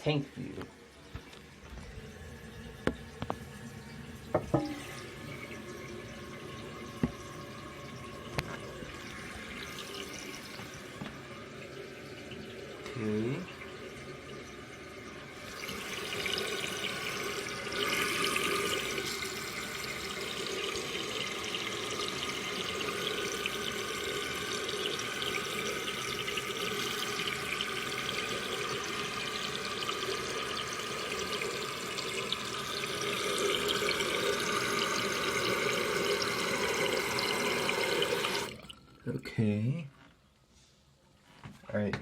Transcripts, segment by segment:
tank view. Okay. Okay. Alright.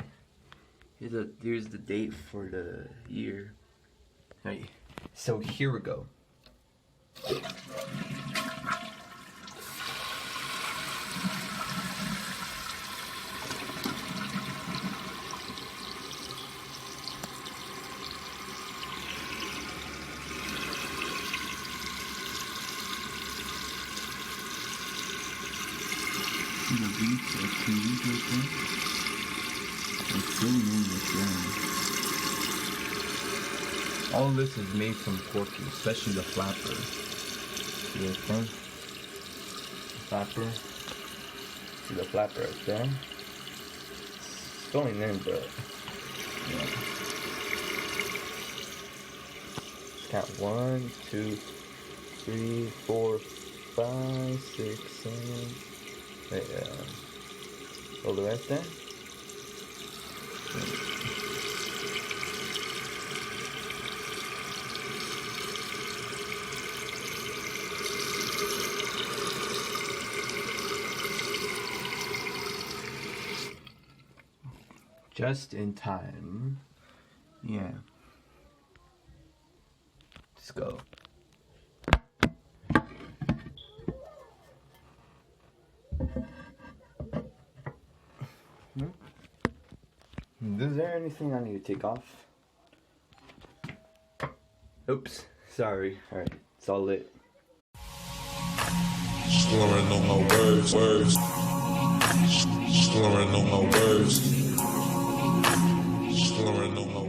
Here's the date for the year. Alright. So here we go. See the beach or trees right there? It's really in the ground. All this is made from porky, especially the flapper. See that thing? The flapper. See the flapper right there? It's going in, but yeah. Count 1, 2, 3, 4, 5, 6, 7. All the rest there. Just in time. Yeah. Let's go. Is there anything I need to take off? Oops, sorry. Alright, it's all lit. Slurring on my words. Slurring on my words. Slurring on my words.